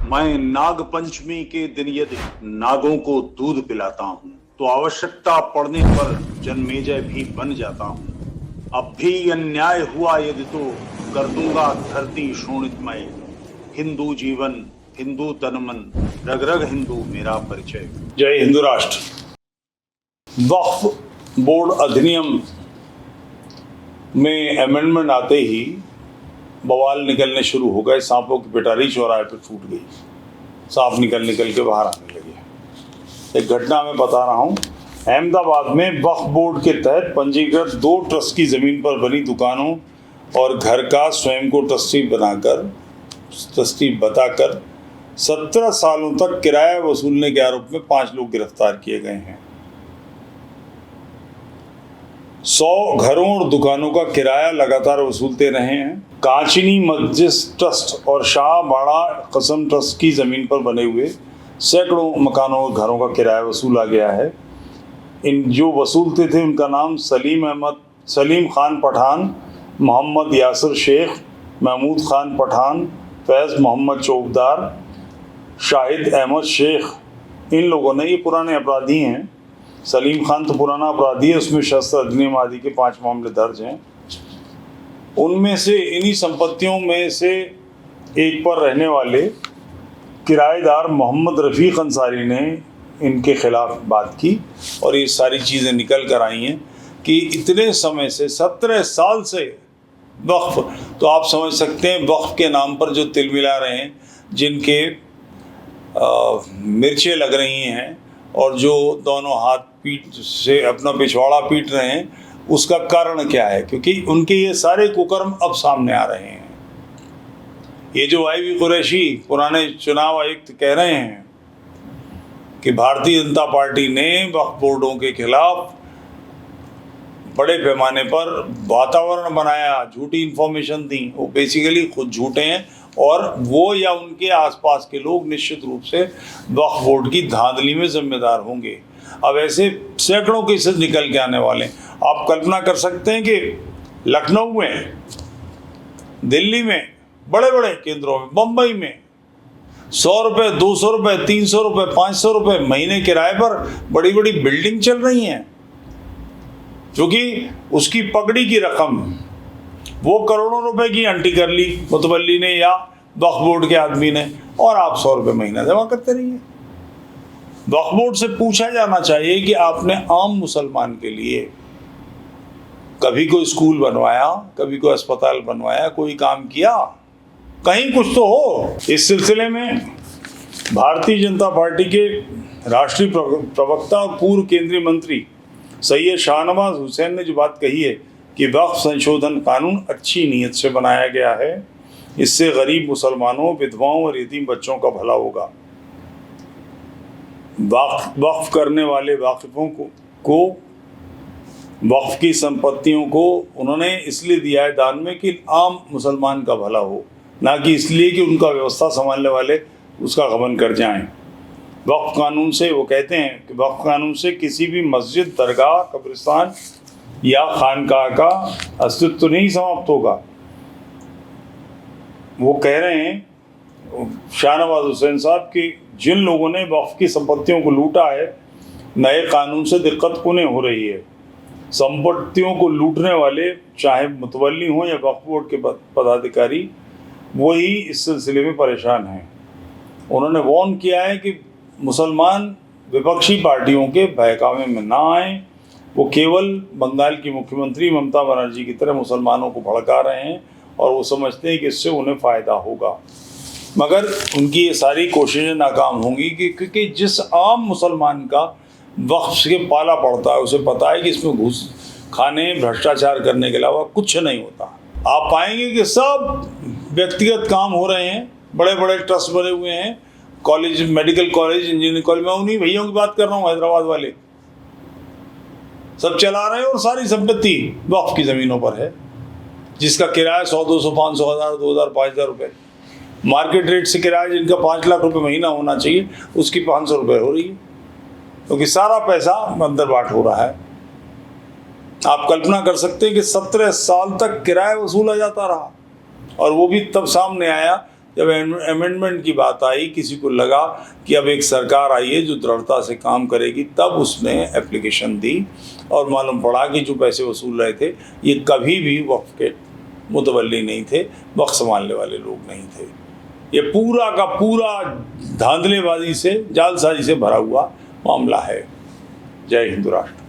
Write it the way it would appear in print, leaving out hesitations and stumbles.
मैं नाग पंचमी के दिन यदि नागों को दूध पिलाता हूँ तो आवश्यकता पड़ने पर जन्मेजय भी बन जाता हूँ। अब भी अन्याय हुआ यदि तो कर दूंगा धरती शोणितमय। हिंदू जीवन, हिंदू तन मन, रग रग हिंदू मेरा परिचय। जय हिंदू राष्ट्र। वक्फ बोर्ड अधिनियम में अमेंडमेंट आते ही बवाल निकलने शुरू हो गए। सांपों की पिटारी चौराहे पर फूट गई, सांप निकल के बाहर आने लगे। एक घटना मैं बता रहा हूँ। अहमदाबाद में वक्फ बोर्ड के तहत पंजीकृत 2 ट्रस्ट की जमीन पर बनी दुकानों और घर का स्वयं को ट्रस्टी बताकर 17 सालों तक किराया वसूलने के आरोप में 5 लोग गिरफ्तार किए गए हैं। 100 घरों और दुकानों का किराया लगातार वसूलते रहे हैं। कांचनी मस्जिद ट्रस्ट और शाह बाड़ा कसम ट्रस्ट की जमीन पर बने हुए सैकड़ों मकानों और घरों का किराया वसूला गया है। इन जो वसूलते थे उनका नाम सलीम खान पठान, मोहम्मद यासिर शेख, महमूद खान पठान, फैज़ मोहम्मद चौबदार, शाहिद अहमद शेख। इन लोगों ने, ये पुराने अपराधी हैं। सलीम खान तो पुराना अपराधी है, उसमें शस्त्र अधिनियम आदि के 5 मामले दर्ज हैं। उनमें से इन्हीं संपत्तियों में से एक पर रहने वाले किराएदार मोहम्मद रफ़ीक अंसारी ने इनके खिलाफ बात की और ये सारी चीज़ें निकल कर आई हैं कि इतने समय से 17 साल से वक्फ, तो आप समझ सकते हैं वक्फ के नाम पर जो तिल मिला रहे हैं, जिनके मिर्चें लग रही हैं और जो दोनों हाथ पीठ से अपना पिछवाड़ा पीट रहे हैं, उसका कारण क्या है? क्योंकि उनके ये सारे कुकर्म अब सामने आ रहे हैं। ये जो YB कुरैशी पुराने चुनाव आयुक्त कह रहे हैं कि भारतीय जनता पार्टी ने वक्फ बोर्डों के खिलाफ बड़े पैमाने पर वातावरण बनाया, झूठी इन्फॉर्मेशन दी, वो बेसिकली खुद झूठे हैं और वो या उनके आसपास के लोग निश्चित रूप से वक्फ बोर्ड की धांधली में जिम्मेदार होंगे। अब ऐसे सैकड़ों केसेस निकल के आने वाले हैं। आप कल्पना कर सकते हैं कि लखनऊ में, दिल्ली में, बड़े बड़े केंद्रों में, बम्बई में 100 रुपये, 200 रुपये, 300 रुपये, 500 रुपये महीने किराए पर बड़ी बड़ी बिल्डिंग चल रही हैं, क्योंकि उसकी पगड़ी की रकम वो करोड़ों रुपए की आंटी कर ली मुतवल्ली ने या वक्फ बोर्ड के आदमी ने, और आप 100 रुपये महीना जमा करते रहिए। वक्फ बोर्ड से पूछा जाना चाहिए कि आपने आम मुसलमान के लिए कभी कोई स्कूल बनवाया, कभी कोई अस्पताल बनवाया, कोई काम किया? कहीं कुछ तो हो। इस सिलसिले में भारतीय जनता पार्टी के राष्ट्रीय प्रवक्ता और पूर्व केंद्रीय मंत्री सैयद शाहनवाज हुसैन ने जो बात कही है कि वक्फ संशोधन कानून अच्छी नीयत से बनाया गया है, इससे गरीब मुसलमानों, विधवाओं और यतीम बच्चों का भला होगा। वक्फ करने वाले वाकिफों को वक्फ की संपत्तियों को उन्होंने इसलिए दिया है दान में कि आम मुसलमान का भला हो, ना कि इसलिए कि उनका व्यवस्था संभालने वाले उसका गबन कर जाएं। वक्फ कानून से, वो कहते हैं कि वक्फ कानून से किसी भी मस्जिद, दरगाह, कब्रिस्तान या खानकाह का अस्तित्व नहीं समाप्त होगा। वो कह रहे हैं शाहनवाज हुसैन साहब कि जिन लोगों ने वक्फ की संपत्तियों को लूटा है, नए कानून से दिक्कत उन्हें हो रही है। संपत्तियों को लूटने वाले चाहे मुतवल्ली हों या वक्फ बोर्ड के पदाधिकारी, वही इस सिलसिले में परेशान हैं। उन्होंने वार्न किया है कि मुसलमान विपक्षी पार्टियों के बहकावे में ना आए। वो केवल बंगाल की मुख्यमंत्री ममता बनर्जी की तरह मुसलमानों को भड़का रहे हैं और वो समझते हैं कि इससे उन्हें फ़ायदा होगा, मगर उनकी ये सारी कोशिशें नाकाम होंगी क्योंकि जिस आम मुसलमान का वक्फ से पाला पड़ता है, उसे पता है कि इसमें घूस खाने, भ्रष्टाचार करने के अलावा कुछ नहीं होता। आप पाएंगे कि सब व्यक्तिगत काम हो रहे हैं, बड़े बड़े ट्रस्ट बने हुए हैं, college, medical college, engineering college, मैं उन्हीं भैया की बात कर रहा हूँ, हैदराबाद वाले सब चला रहे हैं और सारी संपत्ति वक्फ की ज़मीनों पर है, जिसका किराया 100, 200, 500, 1000, 2000, 5000 रुपये मार्केट रेट से किराया जिनका 5 लाख रुपए महीना होना चाहिए, उसकी 500 रुपये हो रही है, क्योंकि सारा पैसा अंदर बाट हो रहा है। आप कल्पना कर सकते हैं कि 17 साल तक किराया वसूला जाता रहा और वो भी तब सामने आया जब अमेंडमेंट की बात आई, किसी को लगा कि अब एक सरकार आई है जो दृढ़ता से काम करेगी, तब उसने एप्लीकेशन दी और मालूम पड़ा कि जो पैसे वसूल रहे थे ये कभी भी वक्फ के मुतवल्ली नहीं थे, वक्फ संभालने वाले लोग नहीं थे। ये पूरा का पूरा धांधलेबाजी से, जालसाजी से भरा हुआ मामला है। जय हिंद राष्ट्र।